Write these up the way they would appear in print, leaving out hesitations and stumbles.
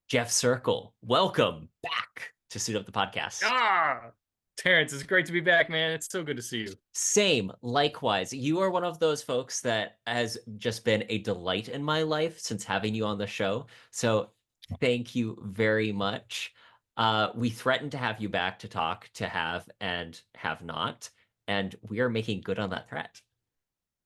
Jeff Circle, welcome back to Suit Up the Podcast. Ah, Terrence, it's great to be back, man. It's so good to see you. Same, likewise. You are one of those folks that has just been a delight in my life since having you on the show. So thank you very much. We threatened to have you back to talk to have and have not, and we are making good on that threat.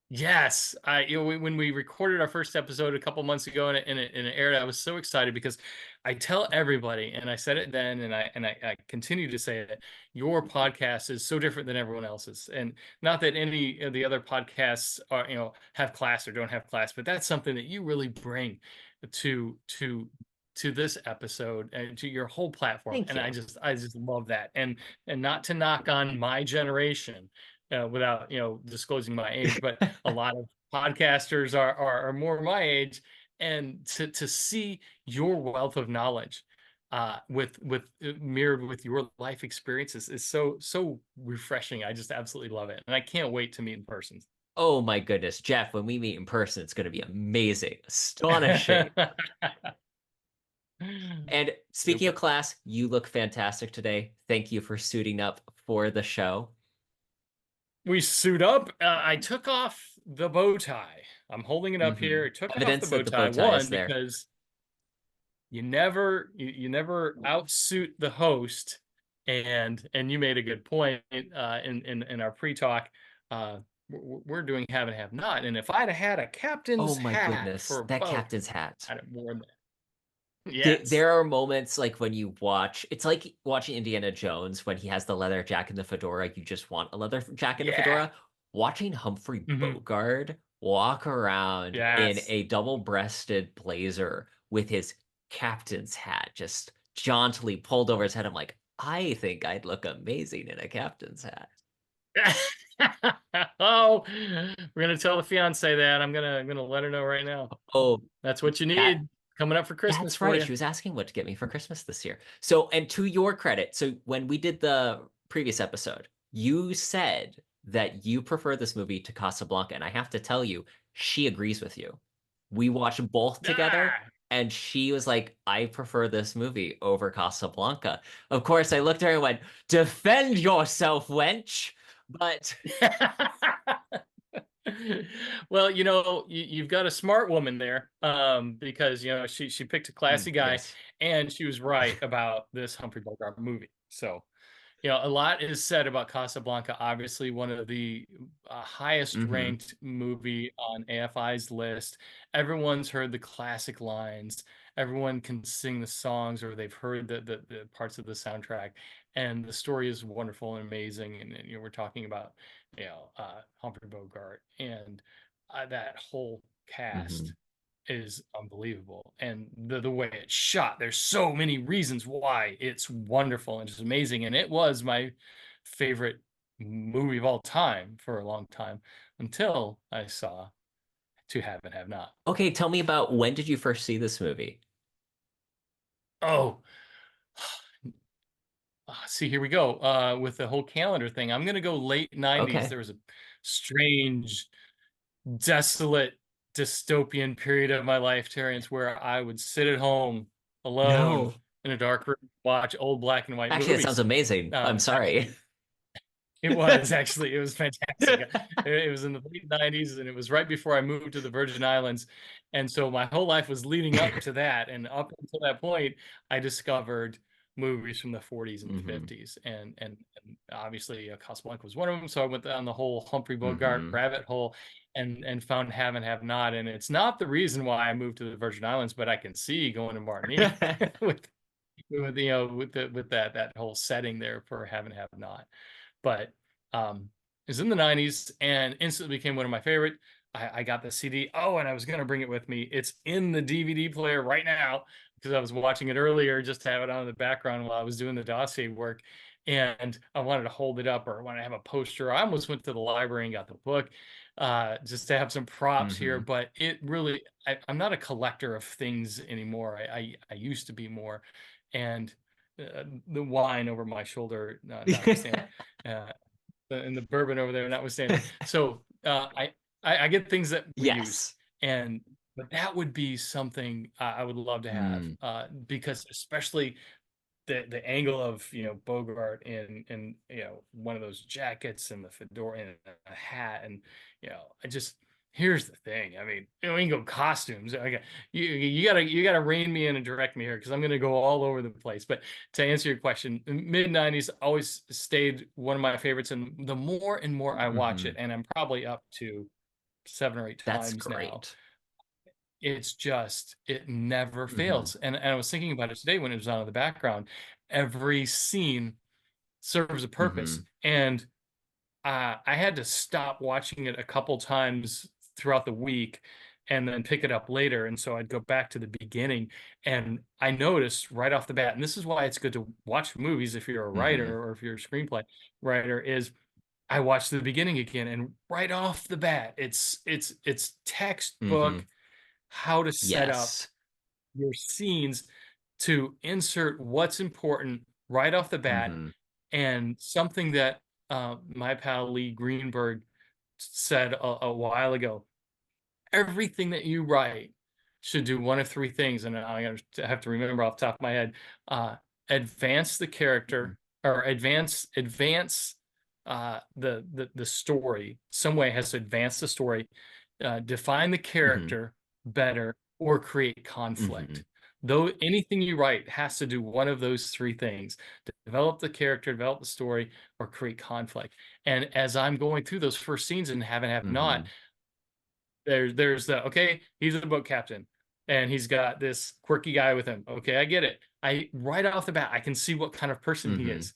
Yes, when we recorded our first episode a couple months ago and it aired, I was so excited because I tell everybody, and I said it then, and I continue to say it. Your podcast is so different than everyone else's, and not that any of the other podcasts are, have class or don't have class, but that's something that you really bring to to to this episode and to your whole platform, Thank and you. I just love that, and not to knock on my generation without disclosing my age, but a lot of podcasters are more my age, and to see your wealth of knowledge with mirrored with your life experiences is so refreshing. I just absolutely love it, and I can't wait to meet in person. Oh my goodness, Jeff, when we meet in person, it's going to be amazing, astonishing. And speaking of Super. class, you look fantastic today. Thank you for suiting up for the show. We suit up. I took off the bow tie. I'm holding it up here. I took off the Evidence bow that the bow tie. tie is One, there. because you never outsuit the host, and you made a good point in our pre-talk. We're doing have and have not, and if I'd have had a Oh captain's my hat goodness, for a that boat, captain's hat. I'd have worn that. There, Yes. there are moments like when you watch, it's like watching Indiana Jones when he has the leather jacket and the fedora. You just want a leather jacket and a Yeah. fedora. Watching Humphrey Hmm. Bogart walk around in Yes. a double-breasted blazer with his captain's hat just jauntily pulled over his head, I'm like, I think I'd look amazing in a captain's hat. Oh, we're gonna tell the fiance that. I'm gonna let her know right now. Oh, That's what you that need coming up for Christmas That's for right. you. She was asking what to get me for Christmas this year. So, and to your credit, so when we did the previous episode, you said that you prefer this movie to Casablanca, and I have to tell you, she agrees with you. We watched both together, Ah! and she was like, I prefer this movie over Casablanca. Of course, I looked at her and went, defend yourself, wench. But Well, you've got a smart woman there, because she picked a classy guy, yes. and she was right about this Humphrey Bogart movie. So, a lot is said about Casablanca. Obviously, one of the highest Hmm. ranked movie on AFI's list. Everyone's heard the classic lines. Everyone can sing the songs, or they've heard the parts of the soundtrack. And the story is wonderful and amazing. And we're talking about Humphrey Bogart, and that whole Hmm. cast is unbelievable, and the way it's shot, there's so many reasons why it's wonderful and just amazing, and it was my favorite movie of all time for a long time until I saw To Have and Have Not. Okay, tell me about when did you first see this movie? Oh, see, here we go with the whole calendar thing. I'm gonna go late 90s. Okay. There was a strange, desolate, dystopian period of my life, Terrence, where I would sit at home alone No. in a dark room, watch old black and white Actually, it sounds movies. amazing. I'm sorry. It was fantastic. It was in the late 90s, and it was right before I moved to the Virgin Islands. And so my whole life was leading up to that. And up until that point, I discovered movies from the 40s and Hmm. 50s. And obviously, Casablanca was one of them. So I went down the whole Humphrey Bogart Hmm. rabbit hole and found Have and Have Not. And it's not the reason why I moved to the Virgin Islands, but I can see going to Martinique with with that whole setting there for Have and Have Not. But it was in the 90s and instantly became one of my favorite. I got the CD. Oh, and I was gonna bring it with me. It's in the DVD player right now because I was watching it earlier, just to have it on in the background while I was doing the dossier work. And I wanted to hold it up, or I wanted to have a poster. I almost went to the library and got the book just to have some props here. Hmm. But it really, I'm not a collector of things anymore. I used to be more. And the wine over my shoulder, notwithstanding. Uh, and the bourbon over there notwithstanding. So I get things that we use, Yes. and but that would be something I would love to have, Mm, because especially the angle of, Bogart in one of those jackets and the fedora and a hat, and I just, here's the thing. I mean, we can go costumes. Okay, you gotta rein me in and direct me here, because I'm gonna go all over the place. But to answer your question, mid '90s always stayed one of my favorites, and the more and more I watch it, hmm. and I'm probably up to 7 or 8 That's times now, great. it's just, it never Hmm. fails. And I was thinking about it today when it was on in the background. Every scene serves a purpose. Hmm. And I had to stop watching it a couple times throughout the week and then pick it up later. And so I'd go back to the beginning, and I noticed right off the bat, and this is why it's good to watch movies if you're a Hmm. writer or if you're a screenplay writer, is I watched the beginning again, and right off the bat, it's Hmm. textbook how to set up Yes. your scenes to insert what's important right off the bat. Hmm. And something that my pal Lee Greenberg said a while ago: everything that you write should do one of three things, and have to remember off the top of my head. Uh, Advance the character, or advance the story. Some way it has to advance the story, define the Hmm. character better, or create Hmm. conflict. Though anything you write has to do one of those three things: develop the character, develop the story, or create conflict. And as I'm going through those first scenes in Have and Have Not, Hmm. there's the, okay, he's a boat captain and he's got this quirky guy with him. Okay, I get it. I Right off the bat, I can see what kind of person he Hmm. is,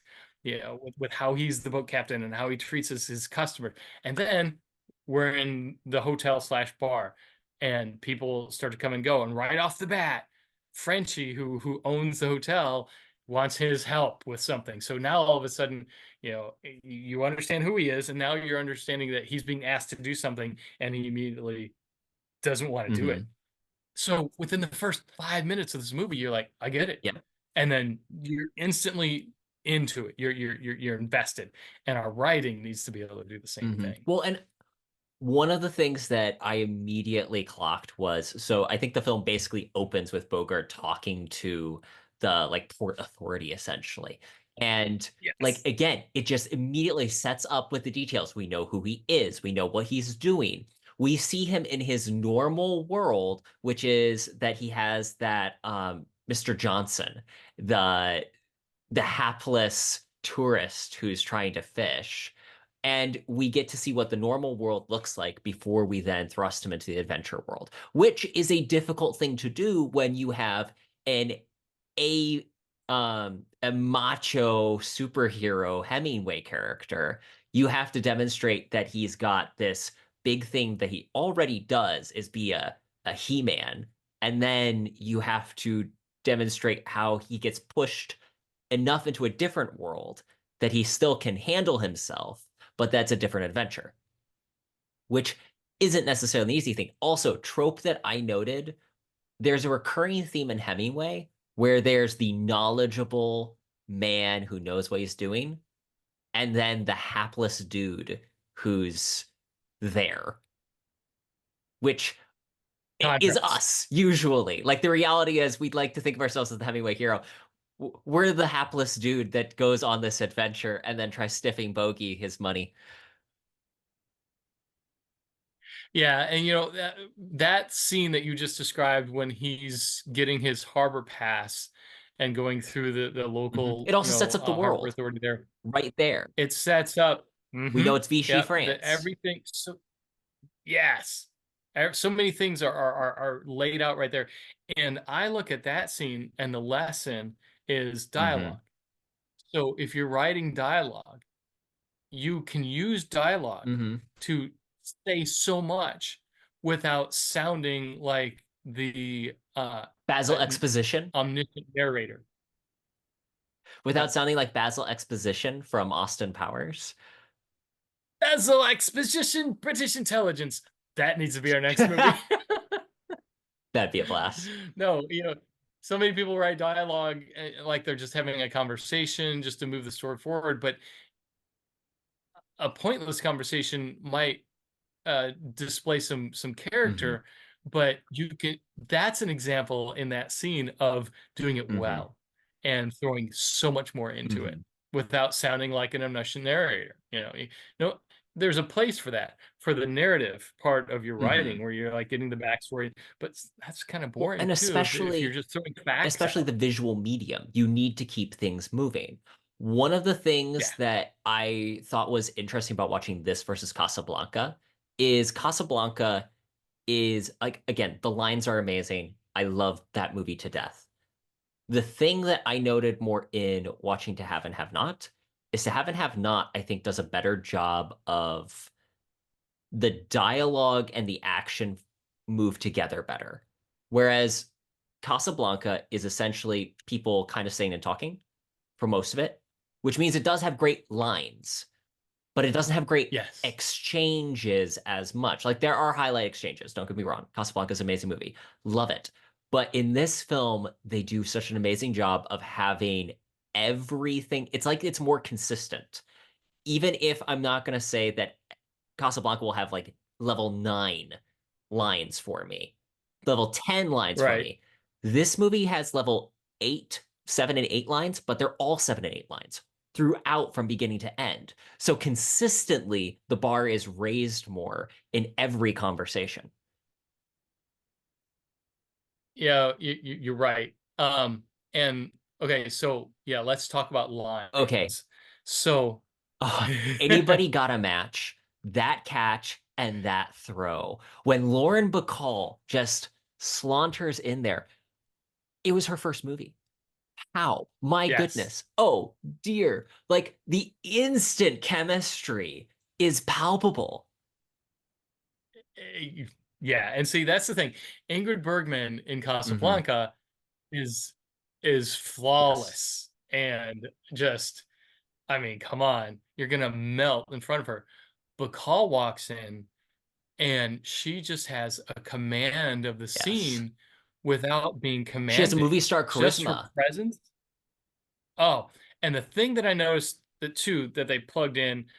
with how he's the boat captain and how he treats his customer. And then we're in the hotel slash bar, and people start to come and go. And right off the bat, Frenchie, who owns the hotel, wants his help with something. So now all of a sudden, you understand who he is, and now you're understanding that he's being asked to do something, and he immediately doesn't want to do it. Hmm. So within the first 5 minutes of this movie, you're like, I get it. Yep. And then you're instantly into it. You're invested. And our writing needs to be able to do the same Hmm. thing. Well, and one of the things that I immediately clocked was, so I think the film basically opens with Bogart talking to the like port authority essentially. And like Yes. again, it just immediately sets up with the details. We know who he is, we know what he's doing. We see him in his normal world, which is that he has that Mr. Johnson, the the hapless tourist who's trying to fish. And we get to see what the normal world looks like before we then thrust him into the adventure world, which is a difficult thing to do when you have an a macho superhero Hemingway character. You have to demonstrate that he's got this big thing that he already does is be a He-Man. And then you have to demonstrate how he gets pushed enough into a different world that he still can handle himself, but that's a different adventure, which isn't necessarily an easy thing. Also, trope that I noted, there's a recurring theme in Hemingway where there's the knowledgeable man who knows what he's doing, and then the hapless dude who's there, which is Contrast. us usually. Like the reality is, we'd like to think of ourselves as the Hemingway hero. We're the hapless dude that goes on this adventure and then tries stiffing Bogey his money. Yeah, and that scene that you just described when he's getting his harbor pass and going through the Mhm. local, It also sets up the harbor world authority there, right there. it sets up. We know Mm-hmm. it's Vichy Yep, the France. everything. So yes, so many things are laid out right there, and I look at that scene, and the lesson is Hmm. dialogue. So if you're writing dialogue, you can use dialogue Hmm. to say so much without sounding like the Basil exposition omniscient narrator. without What? sounding like Basil exposition from Austin Powers. Basil exposition, British intelligence. That needs to be our next movie. That'd be a blast. No, so many people write dialogue like they're just having a conversation just to move the story forward, but a pointless conversation might display some Hmm. character, but you can, that's an example in that scene of doing it Hmm. well and throwing so much more into it Hmm. without sounding like an omniscient narrator. You know, there's a place for that, for the narrative part of your Hmm. writing where you're like getting the backstory, but that's kind of Well, boring and too if you're just throwing facts especially out. the visual medium, you need to keep things moving. One of the Yeah. things that I thought was interesting about watching this versus Casablanca is Casablanca is like, again, the lines are amazing. I love that movie to death. The thing that I noted more in watching To Have and Have Not is To Have and Have Not, I think, does a better job of the dialogue and the action move together better. Whereas Casablanca is essentially people kind of saying and talking for most of it, which means it does have great lines, but it doesn't have great Yes. exchanges as much. Like there are highlight exchanges, don't get me wrong. Casablanca is an amazing movie. Love it. But in this film, they do such an amazing job of having everything. It's like it's more consistent. Even if I'm not going to say that Casablanca will have like level 9 lines for me, level 10 lines for Right. me. This movie has level 8, 7, and 8 lines, but they're all 7 and 8 lines throughout from beginning to end. So consistently, the bar is raised more in every conversation. Yeah, you're right. And okay, so yeah, let's talk about Okay, lines. So anybody got a match? That catch and that throw. When Lauren Bacall just saunters in there, it was her first movie. How? My yes. goodness. Oh, dear. Like the instant chemistry is palpable. Eh, Yeah, and see that's the thing. Ingrid Bergman in Hmm. Casablanca is is Yes. flawless and just, I mean, come on, you're gonna melt in front of her. Bacall walks in and she just has a command of the Yes. scene without being She has a movie commanding. star Just her charisma. presence. Oh, and the thing that I noticed that too that they plugged in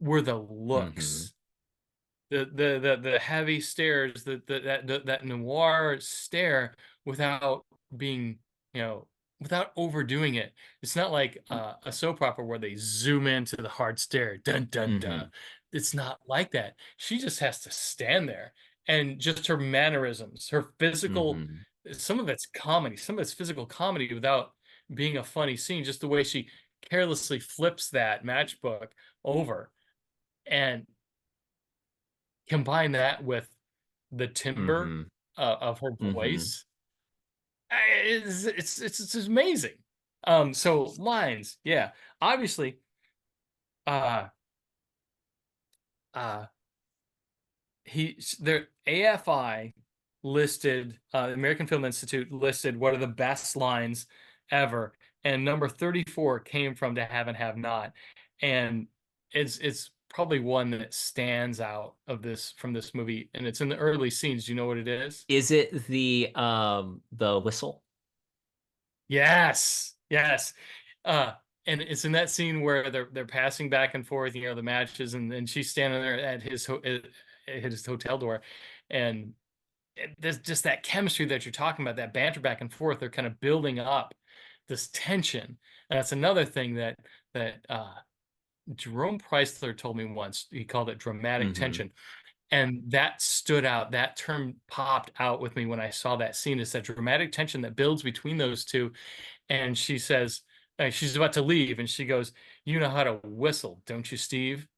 were the Hmm. looks. The heavy stares, that noir stare without being, you know, without overdoing it. It's not like a soap opera where they zoom into the hard stare, dun dun dun. Hmm. It's not like that. She just has to stand there, and just her mannerisms, her physical, Hmm. some of it's comedy, some of it's physical comedy without being a funny scene. Just the way she carelessly flips that matchbook over, and combine that with the timbre Hmm. of her Hmm. voice. It's amazing. So lines, yeah, obviously, uh, uh, their AFI listed, American Film Institute listed what are the best lines ever, and number 34 came from To Have and Have Not, and it's probably one that stands out of this from this movie, and it's in the early scenes. Do you know what it is? Is it the whistle? Yes, yes. Uh, and it's in that scene where they're passing back and forth, the matches, and she's standing there at his hotel door, and there's just that chemistry that you're talking about, that banter back and forth. They're kind of building up this tension, and that's another thing that Jerome Preisler told me once. He called it dramatic Hmm. tension. And that stood out. That term popped out with me when I saw that scene. It's that dramatic tension that builds between those two, and she says, she's about to leave, and she goes, "You know how to whistle, don't you, Steve?"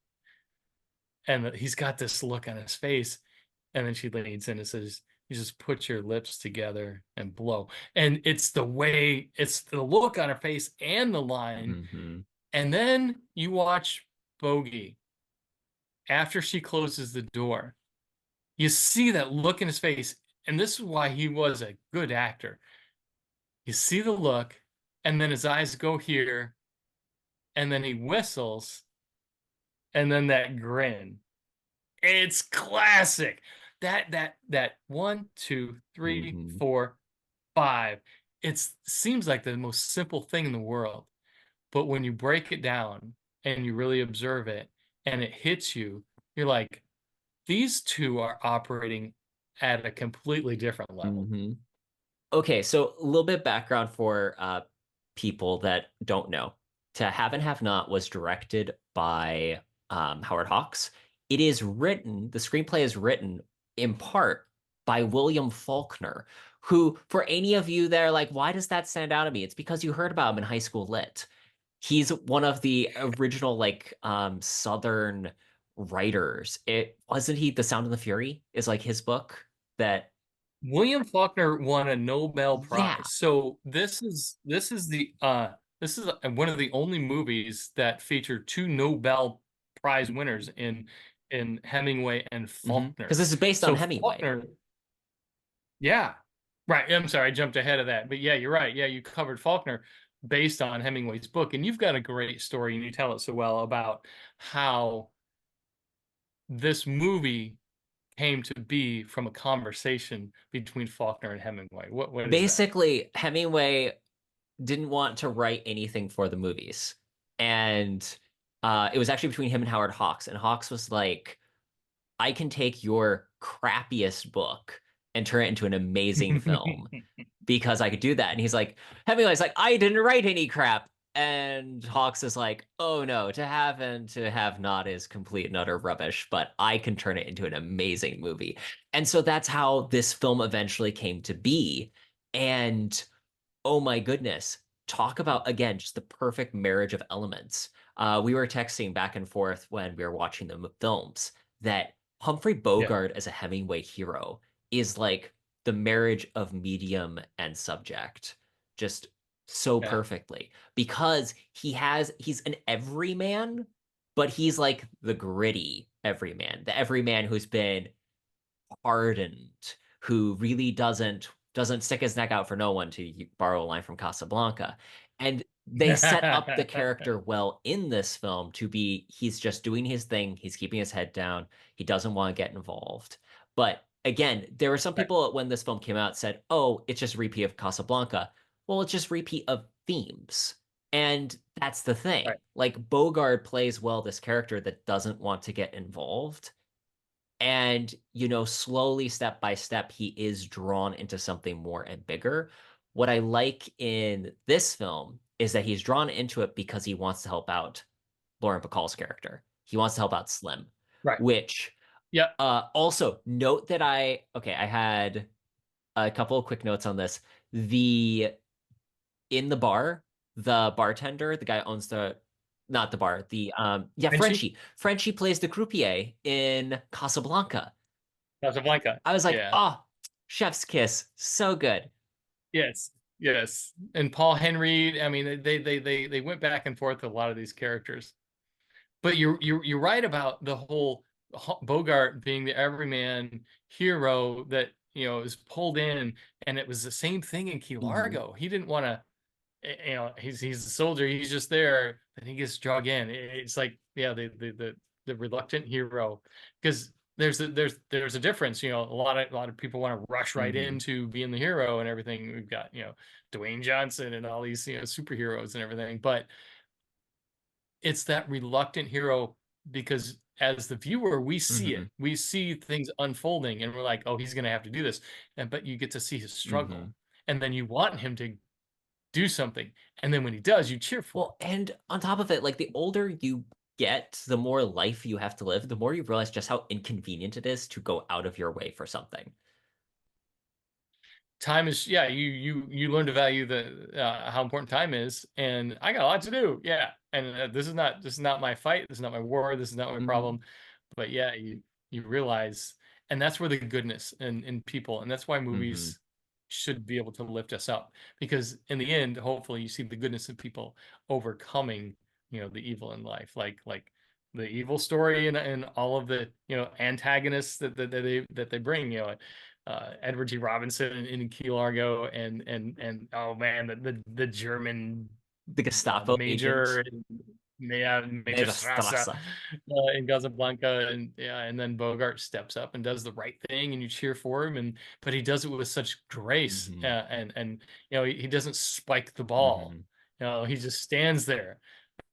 And he's got this look on his face, and then she leans in and says, "You just put your lips together and blow." And it's the look on her face and the line. Hmm. And then you watch Bogey after she closes the door. You see that look in his face, and this is why he was a good actor. You see the look, and then his eyes go here, and then he whistles, and then that grin. It's classic. That one, two, three, Hmm. 4, 5. It seems like the most simple thing in the world, but when you break it down and you really observe it and it hits you, you're like, these two are operating at a completely different level. Hmm. Okay, so a little bit background for people that don't know. To Have and Have Not was directed by Howard Hawks. It is written, the screenplay is written in part by William Faulkner, who, for any of you that are like, why does that stand out to me? It's because you heard about him in high school lit. He's one of the original like Southern writers. It wasn't he The Sound and the Fury is like his book that William Faulkner won a Nobel yeah. Prize. So this is one of the only movies that feature two Nobel Prize winners in Hemingway and Because Faulkner. this is based on So Hemingway. Faulkner, yeah. Right. I'm sorry, I jumped ahead of that. But yeah, you're right. Yeah, you covered Faulkner based on Hemingway's book, and you've got a great story and you tell it so well about how this movie came to be from a conversation between Faulkner and Hemingway. What is that? Basically, Hemingway didn't want to write anything for the movies. And it was actually between him and Howard Hawks. And Hawks was like, I can take your crappiest book and turn it into an amazing film because I could do that. And he's like, Hemingway's like, I didn't write any crap. And Hawks is like, oh no, To Have and To Have Not is complete and utter rubbish, but I can turn it into an amazing movie. And so that's how this film eventually came to be. And oh my goodness, talk about again just the perfect marriage of elements. We were texting back and forth when we were watching the films that Humphrey Yeah. Bogart as a Hemingway hero is like the marriage of medium and subject, just so Yeah. perfectly because he's an everyman, but he's like the gritty everyman, the everyman who's been hardened, who really doesn't stick his neck out for no one, to borrow a line from Casablanca. And they set up the character well in this film to be he's just doing his thing, he's keeping his head down, he doesn't want to get involved. But again, there were some Right. people when this film came out said, "Oh, it's just a repeat of Casablanca." Well, it's just repeat of themes. And that's the thing. Right. Like Bogart plays well this character that doesn't want to get involved, and, slowly, step by step, he is drawn into something more and bigger. What I like in this film is that he's drawn into it because he wants to help out Lauren Bacall's character. He wants to help out Slim, Right. which Yeah. also note that I had a couple of quick notes on this. The In the bar, the bartender, the guy who owns the not the bar, the yeah, Frenchie? Frenchie plays the croupier in Casablanca. Casablanca. I was like, Yeah. oh, chef's kiss. So good. Yes. Yes. And Paul Henry, I mean, they went back and forth with a lot of these characters. But you're right about the whole Bogart being the everyman hero that, is pulled in, and it was the same thing in Key Hmm. Largo. He didn't want to, he's a soldier, he's just there, and he gets drug in. It's like, yeah, the reluctant hero, because there's a difference. A lot of people want to rush right Hmm. into being the hero and everything. We've got, Dwayne Johnson and all these, superheroes and everything, but it's that reluctant hero, because as the viewer Hmm. we see things unfolding, and we're like, oh, he's going to have to do this, and but you get to see his Hmm. struggle, and then you want him to do something, and then when he does, you cheer for him. Well, and on top of it, like the older you get, the more life you have to live, the more you realize just how inconvenient it is to go out of your way for something. Time is, yeah, you learn to value the how important time is, and I got a lot to do, yeah, and this is not my fight, this is not my war, this is not my Hmm. problem. But yeah, you realize, and that's where the goodness in people, and that's why Hmm. movies should be able to lift us up, because in the end, hopefully, you see the goodness in people overcoming, the evil in life, like the evil story, and all of the, antagonists that they bring, Edward G. Robinson in Key Largo, and oh man, the German The Gestapo major, agent, and, yeah, Major Strasse, Strasse. in Casablanca, and yeah, and then Bogart steps up and does the right thing, and you cheer for him, and but he does it with such grace, Hmm. and he doesn't spike the ball, Hmm. he just stands there,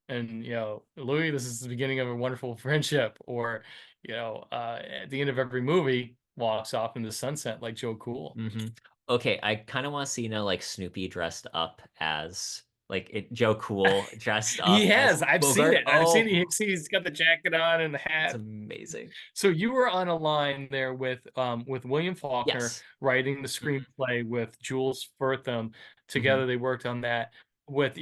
and Louis, this is the beginning of a wonderful friendship, or at the end of every movie, walks off in the sunset like Joe Cool. Hmm. Okay, I kind of want to see now like Snoopy dressed up as like Joe Cool dressed He up as has. I've seen Bogart. it. I've seen Oh, he's got the jacket on and the it's hat. amazing. So you were on a line there with William Faulkner Yes. writing the Mhm. screenplay with Jules Furtham. Hmm. Together they worked on that with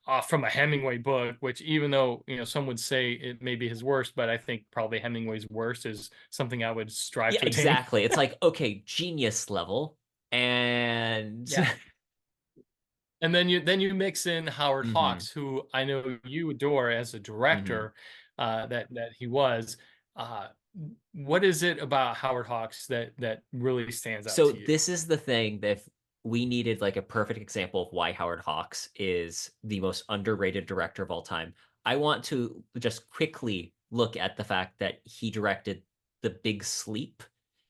off from a Hemingway book, which even though some would say it may be his worst, but I think probably Hemingway's worst is something I would strive Yeah, to attain. exactly. It's like, okay, genius level. And Yeah. And then you mix in Howard hmm Hawks, who I know you adore as a hmm director, that he was. Uh, what is it about Howard Hawks that really stands out So to you? this is the thing that if we needed like a perfect example of why Howard Hawks is the most underrated director of all time. I want to just quickly look at the fact that he directed The Big Sleep.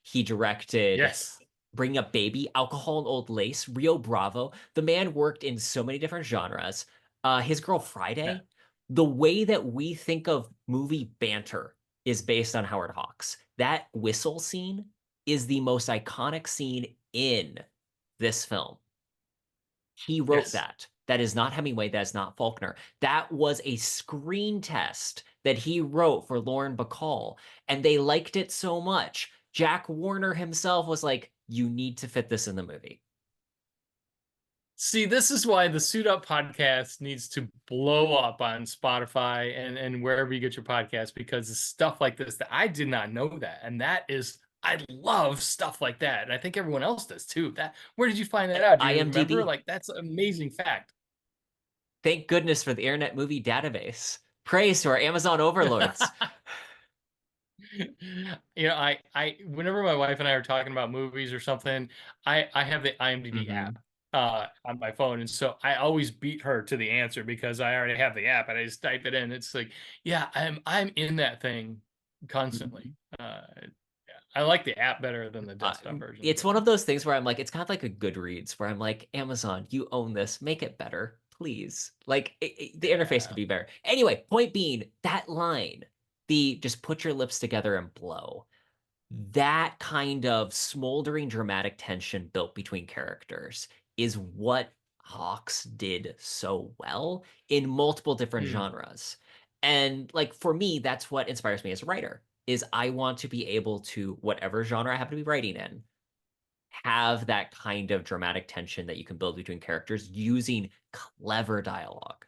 He directed Yes. Bring Up Baby, Alcohol and Old Lace, Rio Bravo. The man worked in so many different genres. His Girl Yeah. Friday. The way that we think of movie banter is based on Howard Hawks. That whistle scene is the most iconic scene in this film. He wrote Yes. that. That is not Hemingway. That is not Faulkner. That was a screen test that he wrote for Lauren Bacall, and they liked it so much. Jack Warner himself was like, "You need to fit this in the movie." See, this is why the Suit Up podcast needs to blow up on Spotify and wherever you get your podcast, because it's stuff like this that I did not know that. And that is, I love stuff like that. And I think everyone else does too. Where did you find that out? Do you remember? IMDb. Like, that's an amazing fact. Thank goodness for the Internet Movie Database. Praise to our Amazon overlords. Whenever my wife and I are talking about movies or something, I have the IMDb Hmm. app on my phone, and so I always beat her to the answer because I already have the app and I just type it in. It's like, yeah, I'm in that thing constantly. Hmm. Yeah, I like the app better than the Uh, desktop version, it's but one of those things where I'm like, it's kind of like a Goodreads, where I'm like, Amazon, you own this, make it better, please. Like, the interface could yeah. be better. Anyway, point being, that line, the just put your lips together and blow, that kind of smoldering dramatic tension built between characters is what Hawks did so well in multiple different Hmm. genres. And like for me, that's what inspires me as a writer is I want to be able to whatever genre I happen to be writing in, have that kind of dramatic tension that you can build between characters using clever dialogue.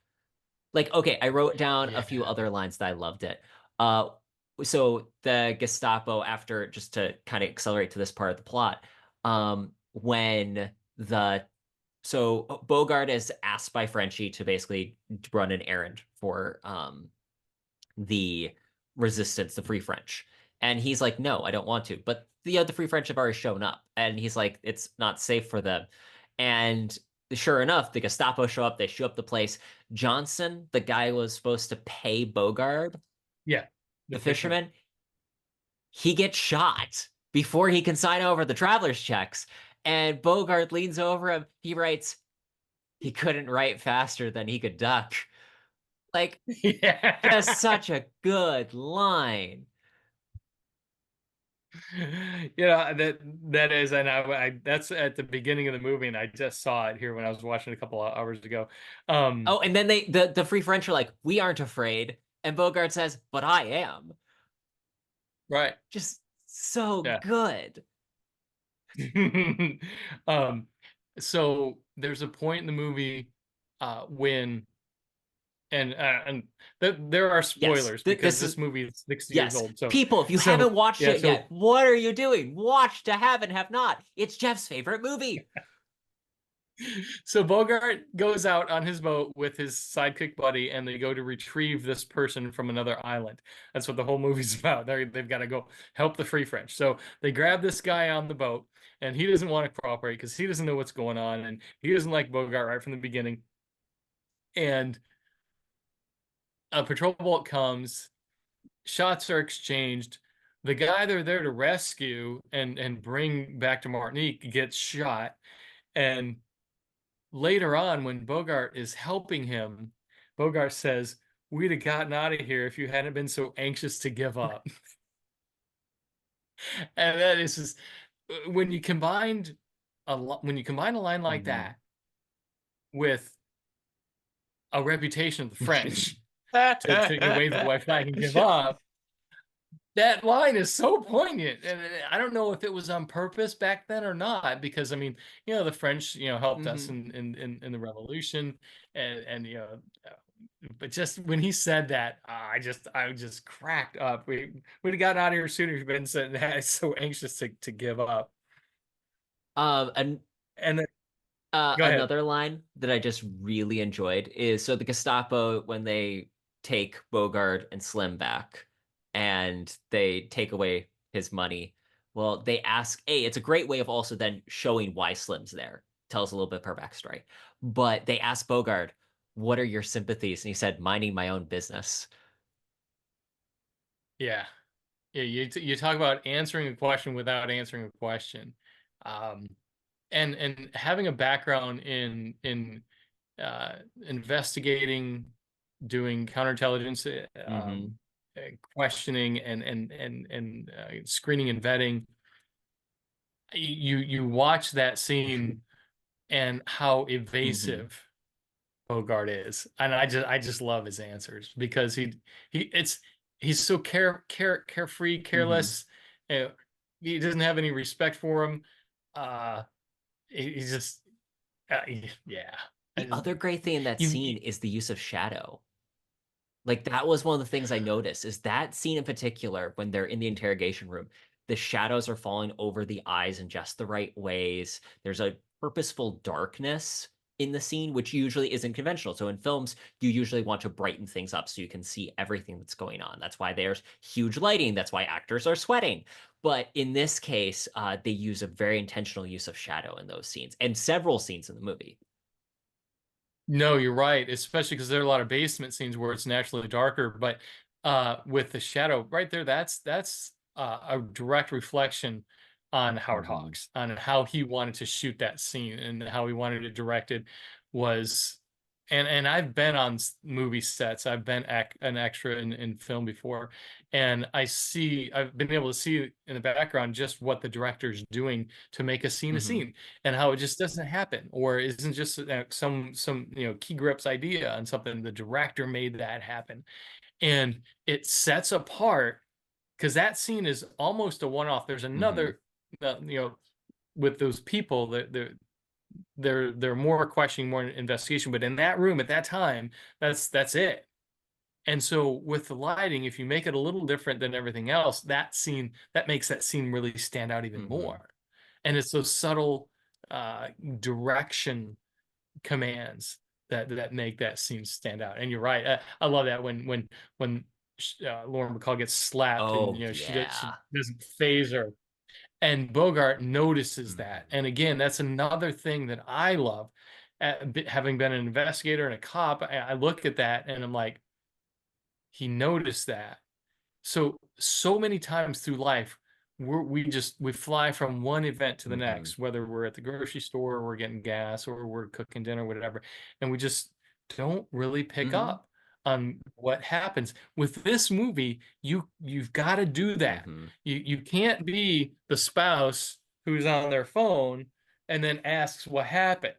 Like, okay, I wrote down a Yeah. few other lines that I loved it. Uh, so the Gestapo, after just to kind of accelerate to this part of the plot, when the so Bogart is asked by Frenchie to basically run an errand for the resistance, the Free French. And he's like, no, I don't want to. But the Free French have already shown up. And he's like, it's not safe for them. And sure enough, the Gestapo show up. They show up the place. Johnson, the guy who was supposed to pay Bogart, Yeah. the The fisherman. fisherman, he gets shot before he can sign over the traveler's checks. And Bogart leans over him. He writes, he couldn't write faster than he could duck. Like, just Yeah. such a good line. That is, and I that's at the beginning of the movie, and I just saw it here when I was watching it a couple of hours ago. Um, Oh, and then the Free French are like, we aren't afraid. And Bogart says, but I am. right, Just so yeah. good. Um, so there's a point in the movie when there are Yes, spoilers because this is this movie is 60 years yes. old. So People, if you so haven't watched yeah, it so yet, what are you doing? Watch To Have and Have Not. It's Jeff's favorite movie. So Bogart goes out on his boat with his sidekick buddy, and they go to retrieve this person from another island. That's what the whole movie's about. They've got to go help the Free French. So they grab this guy on the boat, and he doesn't want to cooperate because he doesn't know what's going on, and he doesn't like Bogart right from the beginning. And a patrol boat comes, shots are exchanged. The guy they're there to rescue and bring back to Martinique gets shot, and later on, when Bogart is helping him, Bogart says, "We'd have gotten out of here if you hadn't been so anxious to give up." And that is just when you combined when you combine a line like Hmm. that with a reputation of the French to wave the white flag and give up, that line is so poignant. And I don't know if it was on purpose back then or not, because I mean, the French, helped us Hmm. in the revolution, and but just when he said that, I just cracked up. We'd have gotten out of here sooner if he'd been saying that. So anxious to give up. And And then go ahead. another line that I just really enjoyed is so the Gestapo, when they take Bogart and Slim back and they take away his money, well, they ask, A, it's a great way of also then showing why Slim's there. Tells a little bit of her backstory. But they ask Bogart, what are your sympathies? And he said, minding my own business. Yeah. Yeah, you talk about answering a question without answering a question. Um, and having a background in investigating, doing counterintelligence, Hmm. questioning, and screening and vetting. You watch that scene and how Hmm. evasive Bogart is, and I just love his answers because he's so carefree, Hmm. careless. Uh, he doesn't have any respect for him. Uh, he's just yeah. I The just, other great thing in that you scene is the use of shadow. Like that was one of the things I noticed is that scene in particular when they're in the interrogation room, the shadows are falling over the eyes in just the right ways. There's a purposeful darkness in the scene, which usually isn't conventional. So in films, you usually want to brighten things up so you can see everything that's going on. That's why there's huge lighting. That's why actors are sweating. But in this case, they use a very intentional use of shadow in those scenes and several scenes in the movie. No, you're right, especially because there are a lot of basement scenes where it's naturally darker, but with the shadow right there, that's a direct reflection on Howard Hmm. Hawks, on how he wanted to shoot that scene and how he wanted it directed was, and I've been on movie sets, I've been an extra in film before, and I've been able to see in the background just what the director's doing to make a Hmm. scene, and how it just doesn't happen or isn't just some key grips idea on something. The director made that happen, and it sets apart because that scene is almost a one-off. There's Hmm. another, with those people that they're more questioning, more investigation, but in that room at that time, that's it. And so with the lighting, if you make it a little different than everything else, that makes that scene really stand out even Hmm. more. And it's those subtle uh, direction commands that make that scene stand out. And you're right. I love that when Lauren Bacall gets slapped and Oh, she yeah. doesn't phase her, and Bogart notices that. Hmm. And again, that's another thing that I love. Having been an investigator and a cop, I look at that and I'm like, he noticed that. So many times through life, we fly from one event to the Hmm. next, whether we're at the grocery store, or we're getting gas, or we're cooking dinner, whatever, and we just don't really pick Hmm. up on what happens. With this movie, you've got to do that. Hmm. You can't be the spouse who's on their phone and then asks what happened.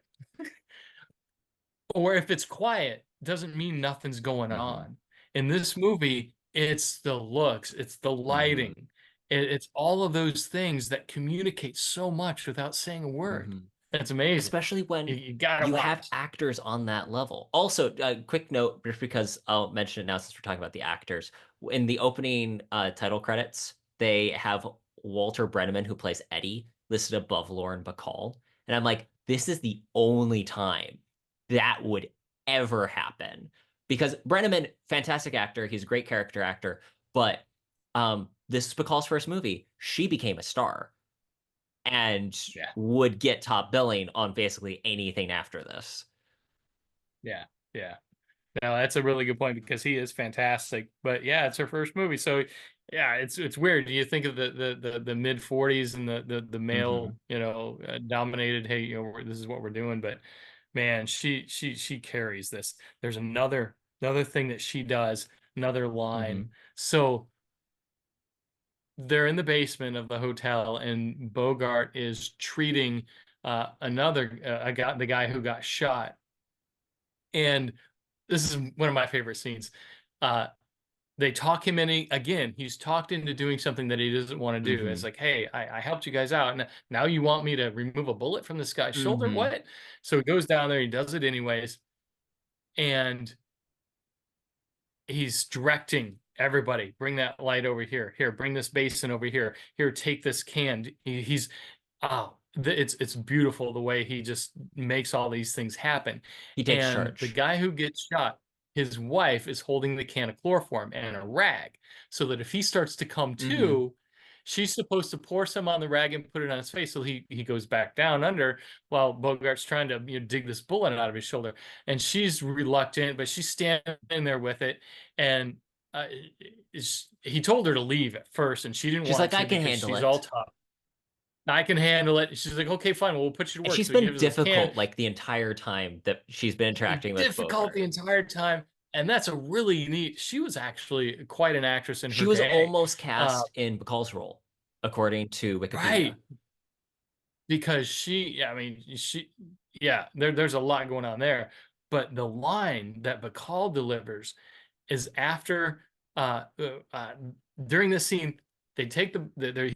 Or if it's quiet, doesn't mean nothing's going Hmm. on. In this movie, it's the looks, it's the Hmm. lighting, it's all of those things that communicate so much without saying a word. Hmm. That's amazing. Especially You, when you gotta you have watch. actors on that level. Also, a quick note, just because I'll mention it now since we're talking about the actors. In the opening title credits, they have Walter Brenneman, who plays Eddie, listed above Lauren Bacall. And I'm like, this is the only time that would ever happen. Because Brenneman, fantastic actor, he's a great character actor, but this is Bacall's first movie. She became a star and Yeah, would get top billing on basically anything after this. yeah, yeah. No, that's a really good point because he is fantastic. But yeah, it's her first movie, so yeah, it's weird. Do you think of the mid 40s and the Hmm. male, dominated? Hey, this is what we're doing. But man, she carries this. There's another thing that she does, another line. Hmm. So they're in the basement of the hotel, and Bogart is treating another a guy, the guy who got shot. And this is one of my favorite scenes. Uh, they talk him in again. He's talked into doing something that he doesn't want to do. It's Mm-hmm. like, hey, I helped you guys out, and now you want me to remove a bullet from this guy's shoulder? Mm-hmm. What? So he goes down there, he does it anyways, and he's directing everybody. Bring that light over here. Here, bring this basin over here. Here, take this can. He's oh, it's beautiful the way he just makes all these things happen. He takes And the charge. guy who gets shot, his wife is holding the can of chloroform and a rag, so that if he starts to come Mm-hmm. to, she's supposed to pour some on the rag and put it on his face, so he goes back down under while Bogart's trying to dig this bullet out of his shoulder, and she's reluctant, but she's standing there with it, and uh, he told her to leave at first, and she didn't She's want like, I to can because handle she's all it. tough. I can handle it. She's like, okay, fine, well, we'll put you to And work. she's So he been gives her this can. difficult like the entire time that she's been interacting with Difficult the Bogart. entire time. And that's a really neat. She was actually quite an actress in She her was day. almost Uh, cast in Bacall's role, according to Wikipedia. right. Because I mean, yeah, there's a lot going on there. But the line that Bacall delivers is after during this scene they take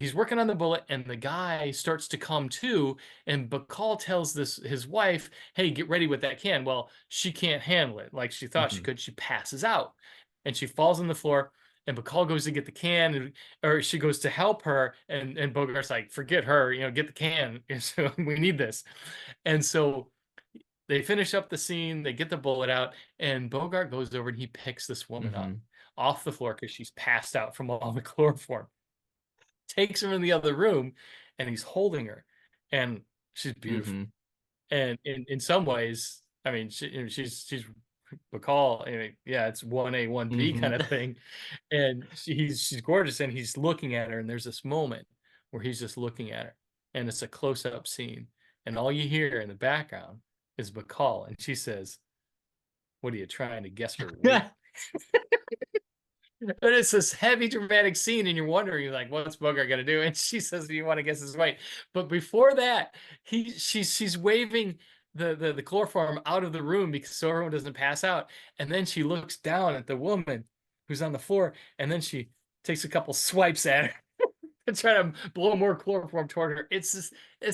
he's working on the bullet, and the guy starts to come to, and Bacall tells his wife, hey, get ready with that can. Well, she can't handle it like she thought she Mm-hmm. could. She passes out and she falls on the floor, and Bacall goes to get the can, or she goes to help her, and Bogart's like, forget her, get the can. So we need this. And so they finish up the scene, they get the bullet out, and Bogart goes over and he picks this woman up Mm-hmm. off the floor because she's passed out from all the chloroform. Takes her in the other room, and he's holding her, and she's beautiful. Mm-hmm. And in some ways, I mean, she's Bacall. I mean, yeah, it's 1A, 1B kind Mm-hmm. of thing. And she's gorgeous, and he's looking at her, and there's this moment where he's just looking at her, and it's a close-up scene, and all you hear in the background is Bacall, and she says, what are you trying to guess her weight? And it's this heavy dramatic scene, and you're wondering, you're like, what's Bogart gonna do? And she says, do you want to guess his weight? But before that, she's waving the chloroform out of the room because so everyone doesn't pass out. And then she looks down at the woman who's on the floor, and then she takes a couple swipes at her and try to blow more chloroform toward her. It's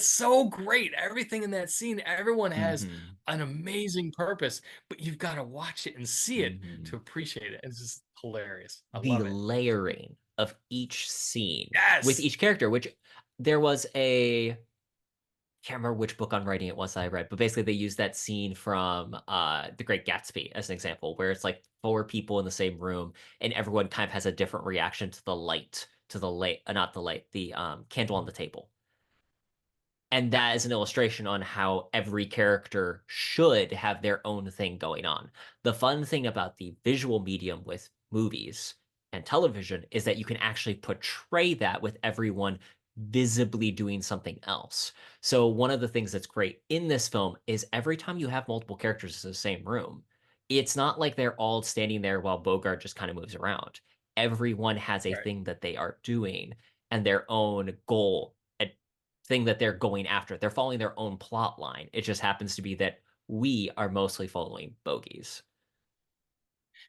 so great. Everything in that scene, everyone has Mm-hmm. an amazing purpose, but you've got to watch it and see it Mm-hmm. to appreciate it. It's just hilarious. I The love it. layering of each scene with Yes. each character, which there was a can't remember which book on writing it was I read, but basically they used that scene from The Great Gatsby as an example, where it's like four people in the same room and everyone kind of has a different reaction to the light, not the light, the candle on the table. And Yeah. that is an illustration on how every character should have their own thing going on. The fun thing about the visual medium with movies and television is that you can actually portray that with everyone visibly doing something else. So one of the things that's great in this film is every time you have multiple characters in the same room, it's not like they're all standing there while Bogart just kind of moves around. Everyone has a Right. thing that they are doing and their own goal thing that they're going after. They're following their own plot line. It just happens to be that we are mostly following bogeys.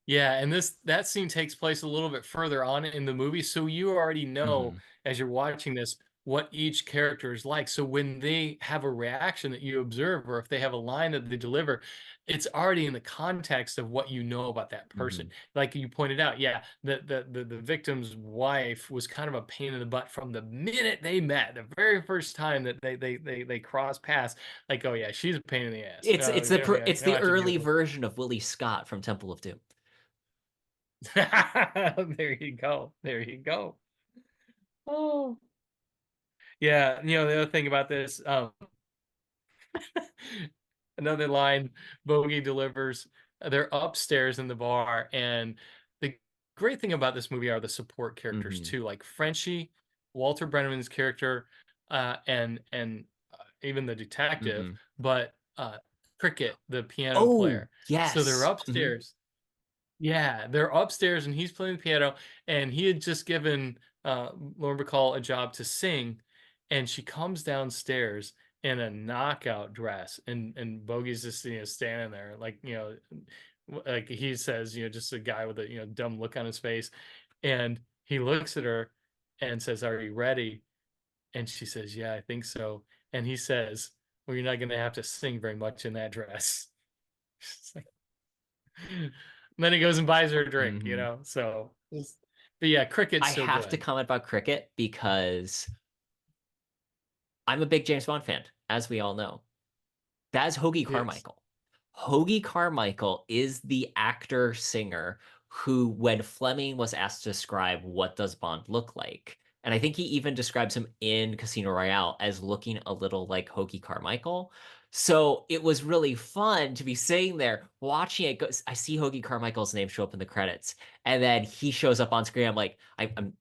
Yeah, and that scene takes place a little bit further on in the movie, so you already know Hmm. as you're watching this what each character is like. So when they have a reaction that you observe, or if they have a line that they deliver, it's already in the context of what you know about that person. Hmm. Like you pointed out, yeah, the victim's wife was kind of a pain in the butt from the minute they met, the very first time that they cross paths. Like, oh yeah, she's a pain in the ass. It's Oh, it's the yeah, you it's don't the have to deal early with version of Willie Scott from Temple of Doom. There you go. There you go. Oh, yeah. The other thing about this, another line Bogey delivers, they're upstairs in the bar. And the great thing about this movie are the support characters Hmm. too, like Frenchie, Walter Brenneman's character, and even the detective, Hmm. but Cricket, the piano Oh player. So they're yes. Hmm. upstairs. Yeah, they're upstairs and he's playing the piano, and he had just given Lauren Bacall a job to sing, and she comes downstairs in a knockout dress, and Bogey's just standing there like like he says just a guy with a dumb look on his face, and he looks at her and says, "Are you ready?" And she says, "Yeah, I think so." And he says, "Well, you're not going to have to sing very much in that dress." Like, then he goes and buys her a drink, Mm-hmm. So, but yeah, Cricket's I so have to good. comment about Cricket because I'm a big James Bond fan, as we all know. That's Hoagie Yes. Carmichael. Hoagie Carmichael is the actor singer who, when Fleming was asked to describe what does Bond look like, and I think he even describes him in Casino Royale as looking a little like Hoagie Carmichael. So it was really fun to be sitting there watching it. I see Hoagie Carmichael's name show up in the credits, and then he shows up on screen. I'm like, I'm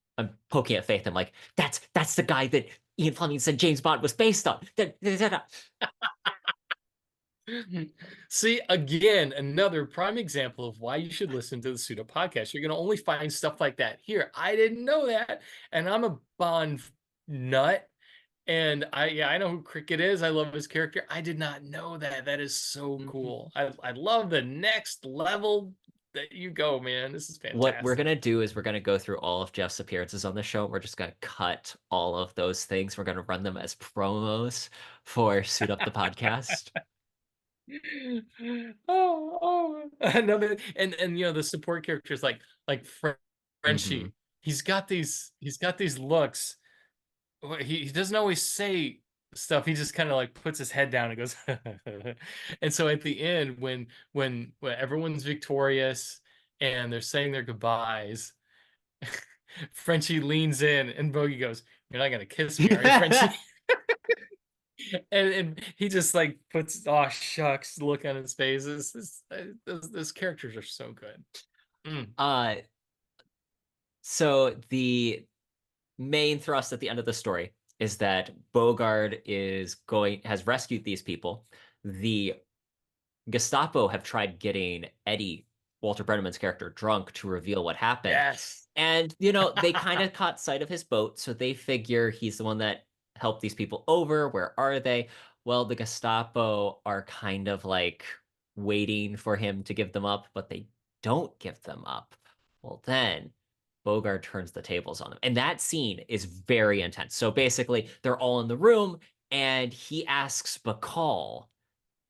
poking at Faith. I'm like, that's the guy that Ian Fleming said James Bond was based on. See, again, another prime example of why you should listen to the Pseudo podcast. You're going to only find stuff like that here. I didn't know that, and I'm a Bond nut. And I know who Cricket is. I love his character. I did not know that. That is so Mhm. cool. I love the next level that you go, man. This is What we're fantastic. gonna do is we're gonna go through all of Jeff's appearances on the show. We're just gonna cut all of those things. We're gonna run them as promos for Suit Up the Podcast. Another and the support characters like Hmm. Frenchie. He's got these looks. Well, he doesn't always say stuff. He just kind of like puts his head down and goes. And so at the end, when everyone's victorious and they're saying their goodbyes, Frenchie leans in and Bogey goes, "You're not gonna kiss me, are you, Frenchie?" And he just like puts oh shucks look on his face. Those characters are so good. Mm. uh, so the main thrust at the end of the story is that Bogard has rescued these people. The Gestapo have tried getting Eddie, Walter Brenneman's character, drunk to reveal what happened. Yes. And, they kind of caught sight of his boat, so they figure he's the one that helped these people over. Where are they? Well, the Gestapo are kind of like waiting for him to give them up, but they don't give them up. Well, then Bogart turns the tables on them. And that scene is very intense. So basically, they're all in the room, and he asks Bacall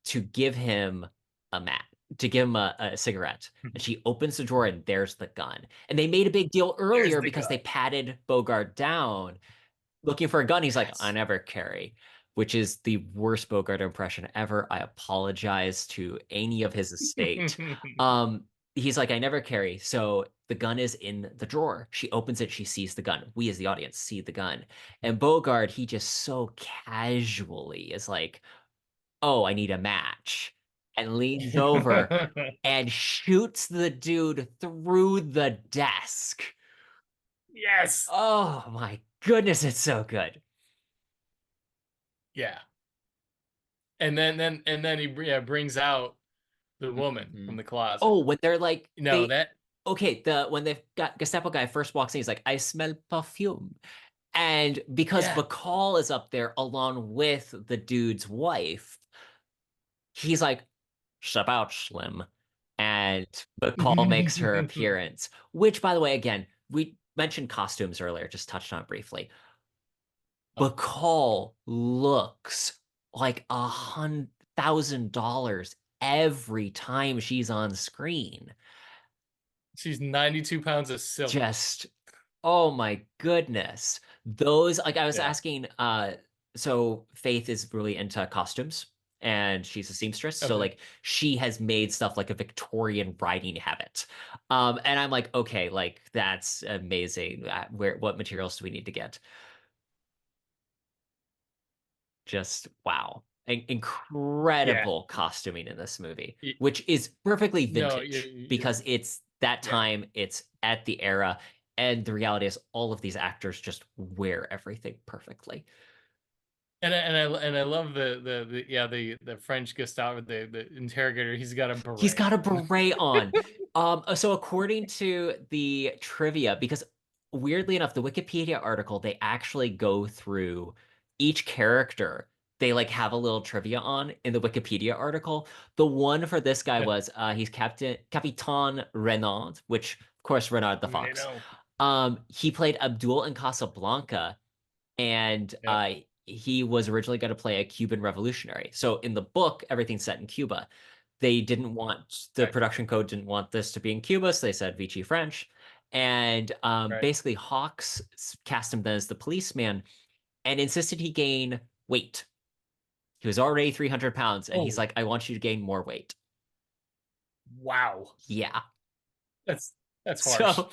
to give him a mat, to give him a cigarette. And she opens the drawer and there's the gun. And they made a big deal There's earlier the because they gun. patted Bogart down looking for a gun. He's like, I Yes. never carry, which is the worst Bogart impression ever. I apologize to any of his estate. Um, he's like, I never carry. So the gun is in the drawer. She opens it, she sees the gun. We as the audience see the gun. And Bogart, he just so casually is like, oh, I need a match, and leans over and shoots the dude through the desk. Yes. Oh my goodness, it's so good. Yeah. And then he brings out the woman from Mhm. the closet. Oh, when they're like No, that okay, when the Gestapo guy first walks in, he's like, I smell perfume. And because yeah. Bacall is up there along with the dude's wife, he's like, step out, Slim. And Bacall makes her appearance, which, by the way, again, we mentioned costumes earlier, just touched on it briefly. Bacall looks like $100,000 every time she's on screen. She's 92 pounds of silk. Just, oh my goodness. Those, like I was Yeah. asking, so Faith is really into costumes and she's a seamstress. So Okay. like she has made stuff like a Victorian riding habit. And I'm like, okay, like that's amazing. What materials do we need to get? Just wow. Yeah. Incredible costuming in this movie, Y- which is perfectly No, vintage because it's that yeah. time, it's at the era, and the reality is all of these actors just wear everything perfectly. And I love the French Gustave the interrogator. He's got a He's beret got a on. beret on. So according to the trivia, because weirdly enough, the Wikipedia article, they actually go through each character. They like have a little trivia on in the Wikipedia article. The one for this guy Yeah. was he's Capitan Renaud, which of course Renaud the I Fox. know. He played Abdul in Casablanca, and Yeah. he was originally going to play a Cuban revolutionary. So in the book, everything's set in Cuba. They didn't want the Right. production code didn't want this to be in Cuba, so they said Vichy French. And Right. basically, Hawks cast him then as the policeman and insisted he gain weight. He was already 300 pounds, and he's Oh, like, I want you to gain more weight. wow. Yeah. That's that's harsh. So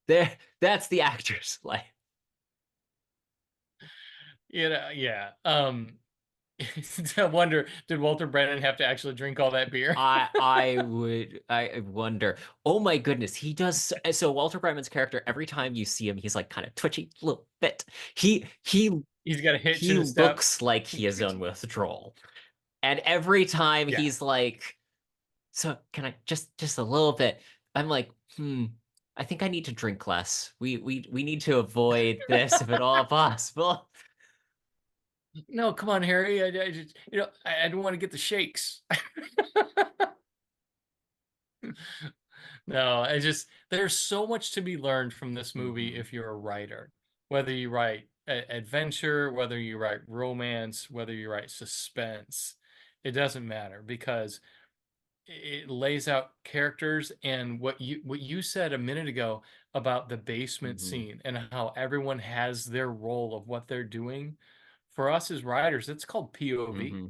there, that's the actor's life. Yeah. I wonder, did Walter Brennan have to actually drink all that beer? I wonder. Oh my goodness, he does so Walter Bregman's character, every time you see him, he's like kind of twitchy, a little bit. He he He's got a hitch he in his step. looks like he is on withdrawal. And every time Yeah. he's like, so can I just a little bit? I'm like, I think I need to drink less. We need to avoid this if at all possible. No, come on, Harry. I just, I don't want to get the shakes. No, I just there's so much to be learned from this movie Hmm. if you're a writer. Whether you write adventure, whether you write romance, whether you write suspense, it doesn't matter because it lays out characters and what you said a minute ago about the basement Hmm. scene and how everyone has their role of what they're doing. For us as writers, it's called POV. Hmm.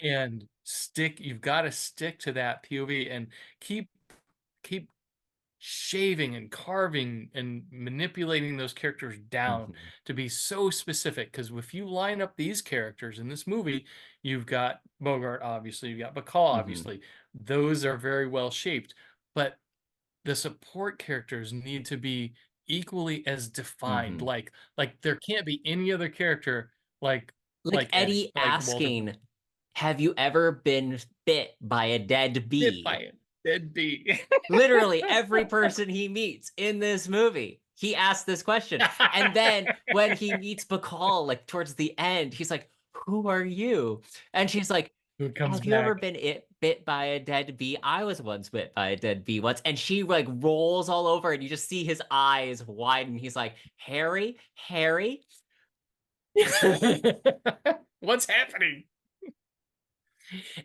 And you've got to stick to that POV and keep shaving and carving and manipulating those characters down Hmm. to be so specific. Because if you line up these characters in this movie, you've got Bogart, obviously, you've got Bacall, Hmm. obviously. Those are very well shaped, but the support characters need to be equally as defined. Hmm. Like there can't be any other character like Like like Eddie, Eddie like Walter asking, have you ever been bit by a dead bit by bee? it. Dead bee. Literally every person he meets in this movie, he asks this question. And then when he meets Bacall, like towards the end, he's like, who are you? And she's like, Who comes have you ever back? been bit by a dead bee? I was once bit by a dead bee once. And she like rolls all over and you just see his eyes widen. He's like, Harry, Harry. What's happening?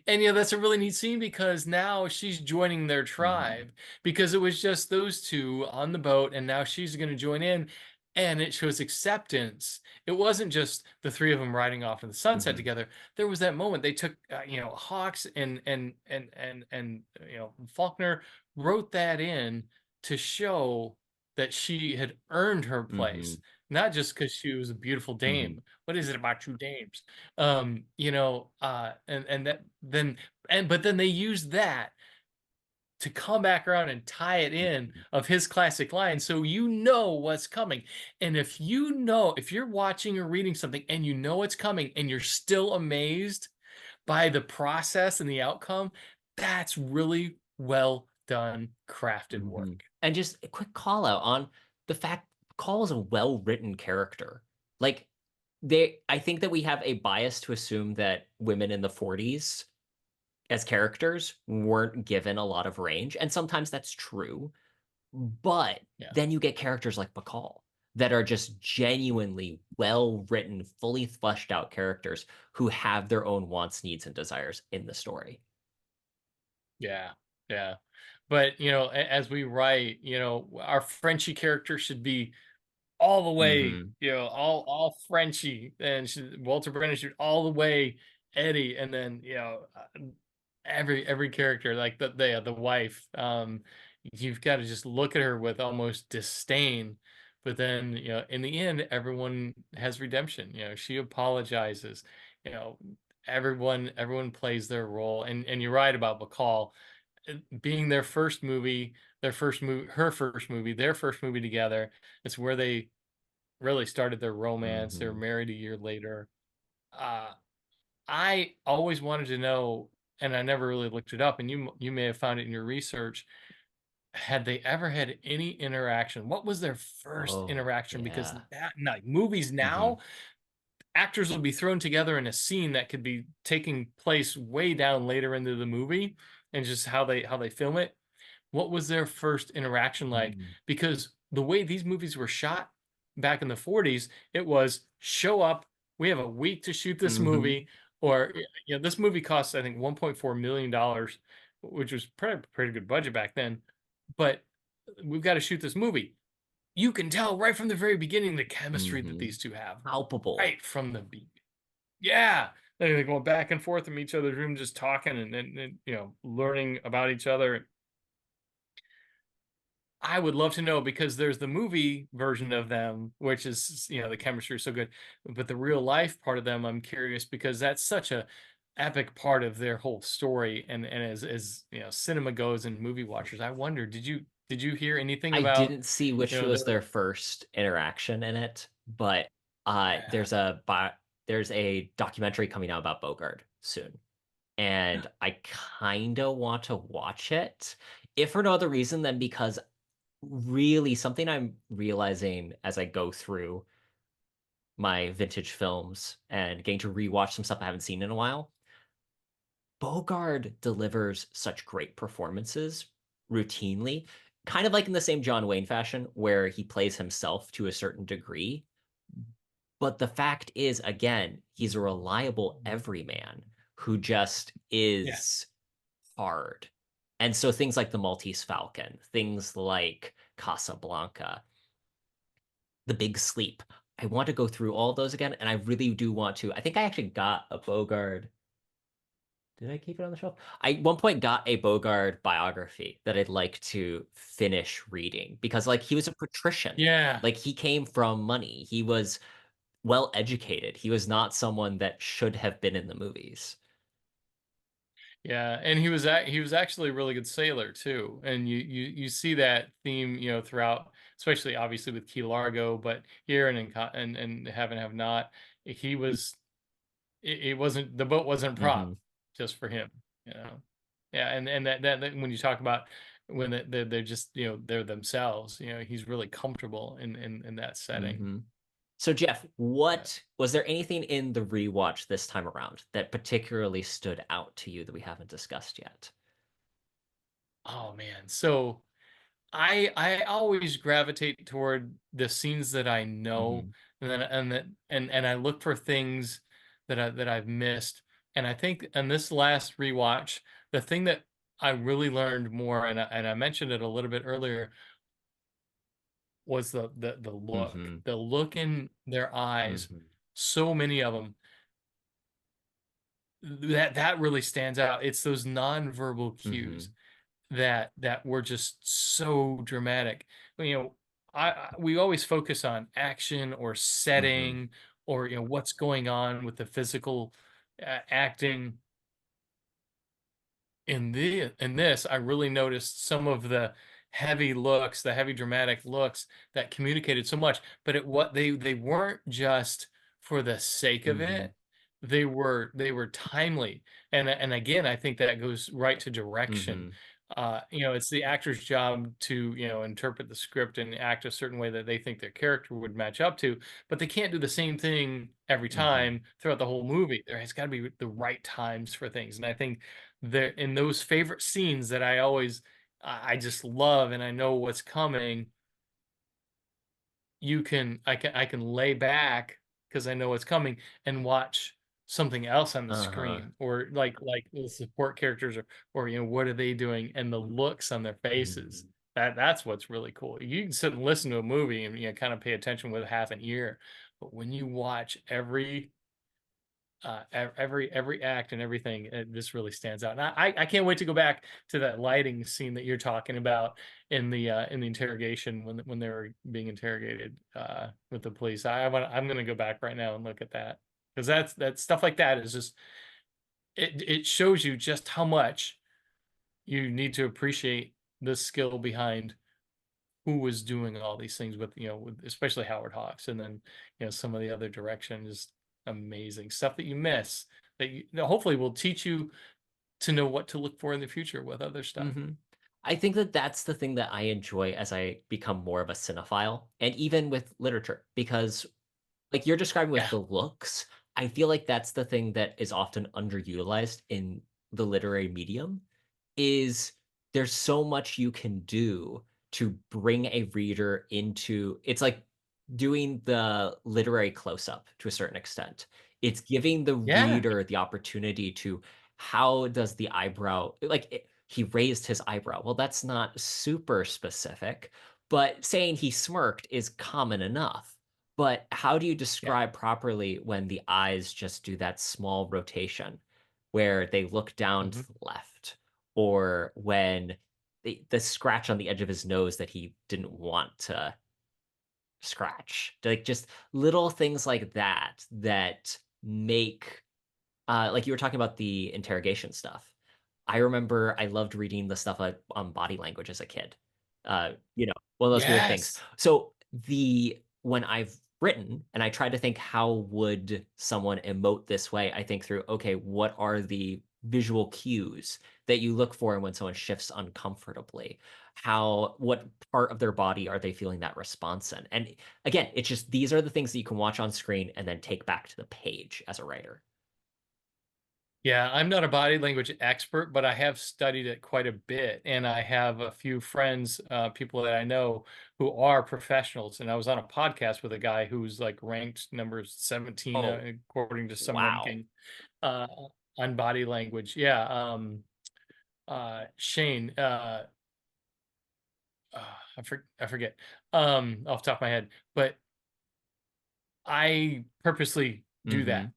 And that's a really neat scene because now she's joining their Hmm. tribe because it was just those two on the boat, and now she's going to join in, and it shows acceptance. It wasn't just the three of them riding off in the sunset Hmm. together. There was that moment they took, Hawks and Faulkner wrote that in to show that she had earned her place, Hmm. not just because she was a beautiful Hmm. dame. What is it about you dames? And that then and but then they use that to come back around and tie it in Hmm. of his classic line so you know what's coming. And if you're watching or reading something and you know it's coming and you're still amazed by the process and the outcome, that's really well done crafted Hmm. work. And just a quick call out on the fact Call is a well-written character. Like I think that we have a bias to assume that women in the 40s as characters weren't given a lot of range, and sometimes that's true. But Yeah. then you get characters like Bacall that are just genuinely well-written, fully fleshed out characters who have their own wants, needs, and desires in the story. Yeah. Yeah. But as we write, our Frenchie character should be all the way, Hmm. all Frenchy, and Walter Brennan should all the way Eddie, and then every character like the wife, you've got to just look at her with almost disdain, but then in the end everyone has redemption. She apologizes. You know, everyone plays their role, and you're right about Bacall being her first movie, their first movie together. It's where they really started their romance. They were Hmm. married a year later. Uh, I always wanted to know, and I never really looked it up, and you may have found it in your research. had they ever had any interaction? What was their first Oh, interaction? Because yeah. that, like movies Hmm. now, actors will be thrown together in a scene that could be taking place way down later into the movie, and just how they film it. What was their first interaction like? Mm. Because the way these movies were shot back in the 40s, it was show up, we have a week to shoot this Hmm. movie, or this movie costs I think $1.4 million, which was pretty good budget back then. But we've got to shoot this movie. You can tell right from the very beginning the chemistry that Hmm. these two have, Palpable. right from the beginning. Yeah, they're going back and forth from each other's room, just talking and learning about each other. I would love to know because there's the movie version of them, which is, the chemistry is so good. But the real life part of them, I'm curious because that's such a epic part of their whole story. And as cinema goes and movie watchers, I wonder, did you hear anything I about, didn't see which was their their first interaction in it, but yeah. there's a documentary coming out about Bogart soon, and I kind of want to watch it, if for no other reason than because really something I'm realizing as I go through my vintage films and getting to rewatch some stuff I haven't seen in a while. Bogart delivers such great performances routinely, kind of like in the same John Wayne fashion, where he plays himself to a certain degree. But the fact is, again, he's a reliable everyman who just Yeah. is hard. And so things like the Maltese Falcon, things like Casablanca, The Big Sleep. I want to go through all those again, and I really do want to. I think I actually got a Bogart. Did I keep it on the shelf? I at one point got a Bogart biography that I'd like to finish reading because like he was a patrician. Yeah. Like he came from money. He was well educated. He was not someone that should have been in the movies. Yeah, and he was actually a really good sailor too, and you see that theme throughout, especially obviously with Key Largo, but here and Have and Have Not, he was it wasn't the boat wasn't Hmm. prop just for him, you know. Yeah, and that when you talk about when they're just they're themselves, he's really comfortable in that setting. Hmm. So Jeff, Yeah. what was there anything in the rewatch this time around that particularly stood out to you that we haven't discussed yet? Oh man, so. I always gravitate toward the scenes that I know, Hmm. and I look for things that I've missed. And I think in this last rewatch, the thing that I really learned more, and I mentioned it a little bit earlier, was Hmm. the look in their eyes. Hmm. So many of them that really stands out. It's those nonverbal cues Hmm. that were just so dramatic. You know, we always focus on action or Hmm. setting or what's going on with the physical acting. In this, I really noticed some of the heavy looks, the heavy dramatic looks that communicated so much, but what they weren't just for the sake of Hmm. it. They were timely. And again, I think that goes right to direction. Hmm. It's the actor's job to, interpret the script and act a certain way that they think their character would match up to, but they can't do the same thing every Hmm. time throughout the whole movie. There has got to be the right times for things. And I think there in those favorite scenes that I just love and I know what's coming, I can lay back because I know what's coming and watch something else on the Uh-huh. screen, or like the support characters, or what are they doing, and the looks on their faces. Hmm. That's what's really cool. You can sit and listen to a movie and kind of pay attention with half an ear, but when you watch every act and everything, this really stands out. And I can't wait to go back to that lighting scene that you're talking about in the interrogation when they were being interrogated with the police. I'm gonna go back right now and look at that, because that stuff like that is just, it shows you just how much you need to appreciate the skill behind who was doing all these things with, especially Howard Hawks, and then some of the other direction is amazing stuff that you miss, that hopefully will teach you to know what to look for in the future with other stuff. Hmm. I think that that's the thing that I enjoy as I become more of a cinephile, and even with literature, because like you're describing with Yeah. the looks, I feel like that's the thing that is often underutilized in the literary medium is there's so much you can do to bring a reader into it's like doing the literary close-up to a certain extent. It's giving the Yeah. reader the opportunity to how does the eyebrow he raised his eyebrow. Well, that's not super specific, but saying he smirked is common enough. But how do you Yeah. describe properly when the eyes just do that small rotation where they look down Hmm. to the left? Or when the scratch on the edge of his nose that he didn't want to scratch. Like just little things like that that make like you were talking about the interrogation stuff. I remember I loved reading the stuff like on body language as a kid. One of those weird things. Yes. So the when I've written and I try to think how would someone emote this way, I think through, okay, what are the visual cues that you look for when someone shifts uncomfortably? What part of their body are they feeling that response in? And again, it's just these are the things that you can watch on screen and then take back to the page as a writer. Yeah, I'm not a body language expert, but I have studied it quite a bit, and I have a few friends, people that I know who are professionals. And I was on a podcast with a guy who's like ranked number 17 Oh, according to some wow. ranking uh, on body language. Yeah, Shane, I forget off the top of my head, but I purposely do Mm-hmm. that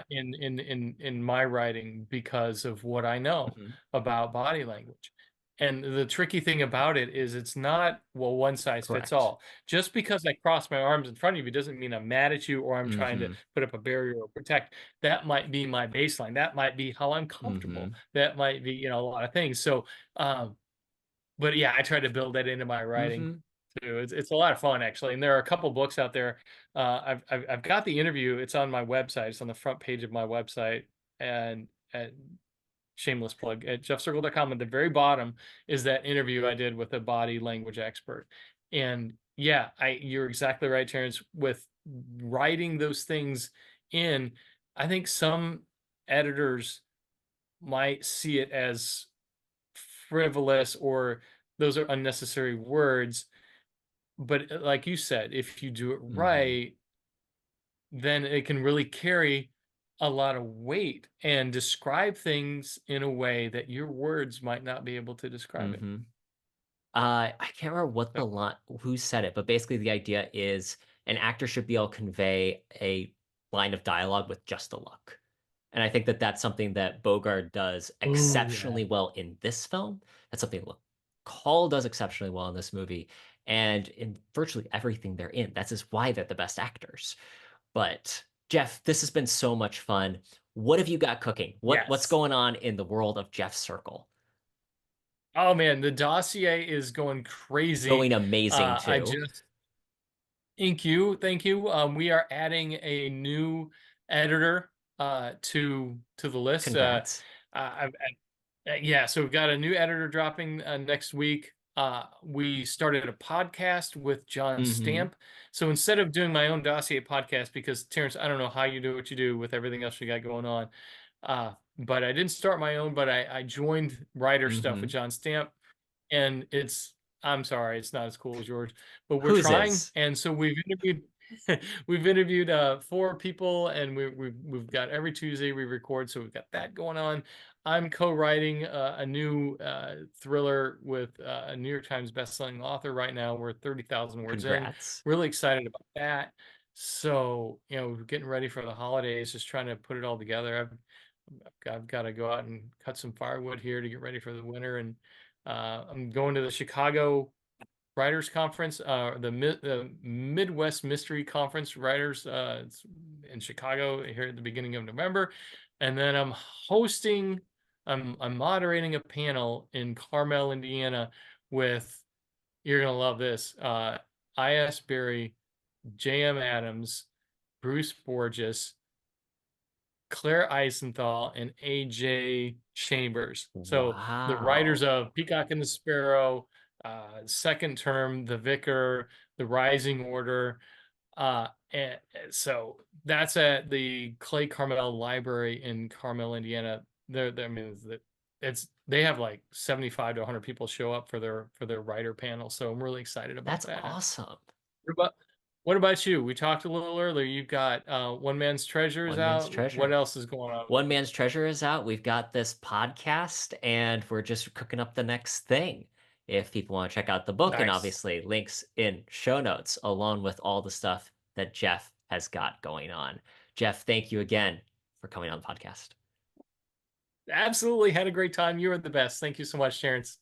in my writing because of what I know Mm-hmm. about body language. And the tricky thing about it is it's not, well, one size fits Correct. all. Just because I cross my arms in front of you doesn't mean I'm mad at you or I'm trying to Mm-hmm. put up a barrier or protect. That might be my baseline. That might be how I'm Mm-hmm. comfortable. That might be, a lot of things. So, but yeah, I try to build that into my writing Mm-hmm. too. It's a lot of fun actually, and there are a couple books out there. I've got the interview. It's on my website. It's on the front page of my website, and at shameless plug at jeffcircle.com. At the very bottom is that interview I did with a body language expert, and yeah, I you're exactly right, Terrence. With writing those things in, I think some editors might see it as frivolous or those are unnecessary words. But like you said, if you do it Mm-hmm. right, then it can really carry a lot of weight and describe things in a way that your words might not be able to describe it. Mm-hmm. I can't remember what So, the line, who said it, but basically the idea is an actor should be able to convey a line of dialogue with just a look. And I think that that's something that Bogart does oh yeah. exceptionally well in this film. That's something Call does exceptionally well in this movie, and in virtually everything they're in. That's just why they're the best actors. But Jeff, this has been so much fun. What have you got cooking? What's Yes. going on in the world of Jeff's Circle? Oh man, the dossier is going crazy. Going amazing I too. just Thank you. Thank you. We are adding a new editor to the list. Congrats. Yeah, so we've got a new editor dropping next week. We started a podcast with John Mm-hmm. Stamp. So instead of doing my own dossier podcast, because Terrence, I don't know how you do what you do with everything else we got going on, but I didn't start my own, but I joined writer stuff Mm-hmm. with John Stamp, and I'm sorry, it's not as cool as yours, but we're Whose trying. is? And so we've interviewed we've interviewed four people, and we've got every Tuesday we record, so we've got that going on. I'm co-writing a new thriller with a New York Times bestselling author right now. We're 30,000 words in. Congrats. Really excited about that. So, we're getting ready for the holidays, just trying to put it all together. I've got to go out and cut some firewood here to get ready for the winter, and I'm going to the Chicago Writers Conference, the Midwest Mystery Conference Writers. It's in Chicago here at the beginning of November, and then I'm moderating a panel in Carmel, Indiana, with you're gonna love this. I.S. Berry, J.M. Adams, Bruce Borges, Claire Eisenthal, and AJ Chambers. So the writers Wow. of Peacock and the Sparrow, Second Term, The Vicar, The Rising Order. And so that's at the Clay Carmel Library in Carmel, Indiana. I mean, they have like 75 to 100 people show up for their writer panel. So I'm really excited about That's that. awesome. What about what about you? We talked a little earlier. You've got One Man's Treasures One Man's out. What Treasure. else is going on with One you? Man's Treasure is out. We've got this podcast, and we're just cooking up the next thing. If people want to check out the book, and Nice. obviously links in show notes, along with all the stuff that Jeff has got going on. Jeff, thank you again for coming on the podcast. Absolutely had a great time. You were the best. Thank you so much, Terrence.